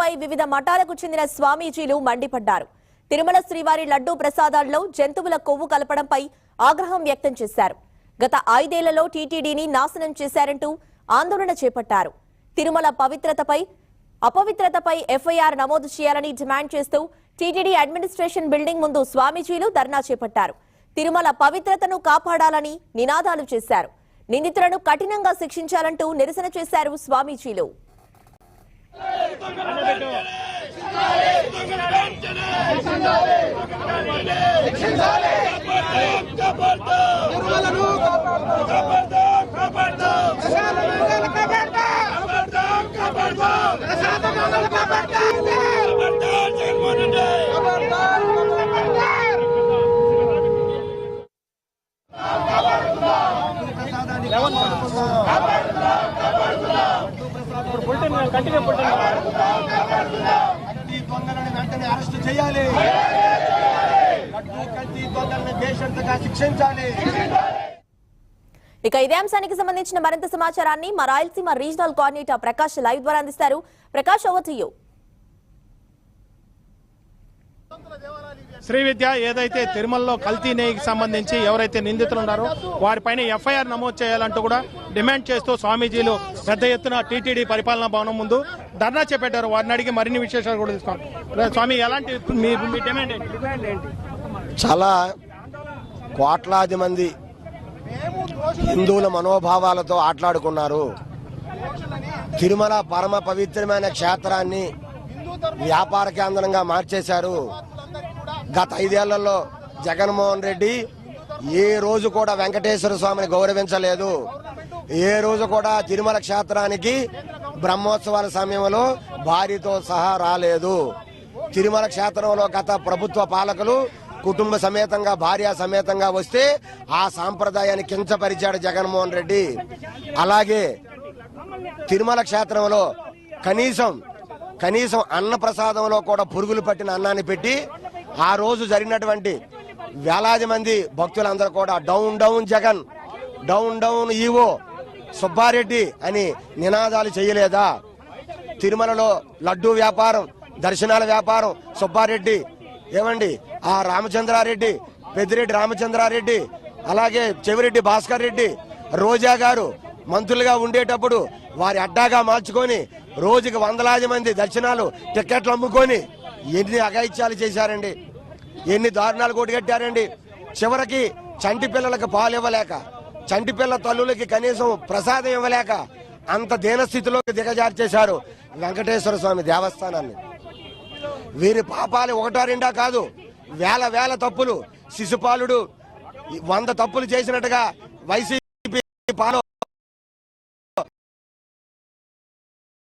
తీరుపై వివిధ మఠాలకు చెందిన స్వామీజీలు మండిపడ్డారు. తిరుమల శ్రీవారి లడ్డూ ప్రసాదాల్లో జంతువుల కొవ్వు కలపడంపై ఆగ్రహం వ్యక్తం చేశారు. గత 5 ఏళ్లలో టీటీడీని నాశనం చేశారంటూ ఆందోళన చేపట్టారు. తిరుమల అపవిత్రతపై ఎఫ్ఐఆర్ నమోదు చేయాలని డిమాండ్ చేస్తూ టీటీడీ అడ్మినిస్ట్రేషన్ బిల్డింగ్ ముందు స్వామీజీలు ధర్నా చేపట్టారు. తిరుమల పవిత్రతను కాపాడాలని నినాదాలు చేశారు. నిందితులను కఠినంగా శిక్షించాలంటూ నిరసన చేశారు స్వామీజీలు. వెంటనే అరెస్ట్ చేయాలి. దేశంతగా శిక్షించాలి. ఇక ఇదే అంశానికి సంబంధించిన మరింత సమాచారాన్ని మా Rayalaseema regional coordinator Prakash live ద్వారా అందిస్తారు. Prakash, over to you. Srividya, ఏదైతే తిరుమలలో కల్తీ నెయ్యికి సంబంధించి ఎవరైతే నిందితులు ఉన్నారో వారిపైన ఎఫ్ఐఆర్ నమోదు చేయాలంటూ కూడా డిమాండ్ చేస్తూ స్వామీజీలు పెద్ద ఎత్తున టీటీడీ పరిపాలనా భవనం ముందు ధర్నా చేపట్టారు. వారిని అడిగి మరిన్ని విశేషాలు కూడా తీసుకోండి. స్వామి, ఎలాంటి మీ డిమాండ్ ఏంటి? చాలా కోట్లాది మంది హిందువుల మనోభావాలతో ఆటలాడుకున్నారు. తిరుమల పరమ పవిత్రమైన క్షేత్రాన్ని వ్యాపార కేంద్రంగా మార్చేశారు. గత 5 ఏళ్లలో జగన్మోహన్ రెడ్డి ఏ రోజు కూడా వెంకటేశ్వర స్వామిని గౌరవించలేదు. ఏ రోజు కూడా తిరుమల క్షేత్రానికి బ్రహ్మోత్సవాల సమయంలో భార్యతో సహా రాలేదు. తిరుమల క్షేత్రంలో గత ప్రభుత్వ పాలకులు కుటుంబ సమేతంగా భార్య సమేతంగా వస్తే ఆ సాంప్రదాయాన్ని కించపరిచాడు జగన్మోహన్ రెడ్డి. అలాగే తిరుమల క్షేత్రంలో కనీసం అన్న ప్రసాదంలో కూడా పురుగులు పట్టిన అన్నాన్ని పెట్టి ఆ రోజు జరిగినటువంటి వేలాది మంది భక్తులందరూ కూడా down down Jagan, down down EO Subbareddy అని నినాదాలు చేయలేదా? తిరుమలలో లడ్డూ వ్యాపారం, దర్శనాల వ్యాపారం సుబ్బారెడ్డి, ఏమండి ఆ రామచంద్రారెడ్డి, పెద్దిరెడ్డి రామచంద్రారెడ్డి, అలాగే చెవిరెడ్డి భాస్కర్ రెడ్డి, రోజా గారు మంత్రులుగా ఉండేటప్పుడు వారి అడ్డాగా మార్చుకొని రోజుకి వందలాది మంది దర్శనాలు టికెట్లు అమ్ముకొని ఎన్ని అఘాయిత్యాలు చేశారండి, ఎన్ని దారుణాలు కొట్టుకట్టారండి. చివరికి చంటి పిల్లలకు పాలు ఇవ్వలేక, చంటి పిల్ల తల్లులకి కనీసం ప్రసాదం ఇవ్వలేక అంత దీనస్థితిలోకి దిగజార్చేశారు వెంకటేశ్వర స్వామి దేవస్థానాన్ని. వీరి పాపాలు 1-2 కాదు, వేల తప్పులు. శిశుపాలుడు 100 తప్పులు చేసినట్టుగా వైసీపీ పాలు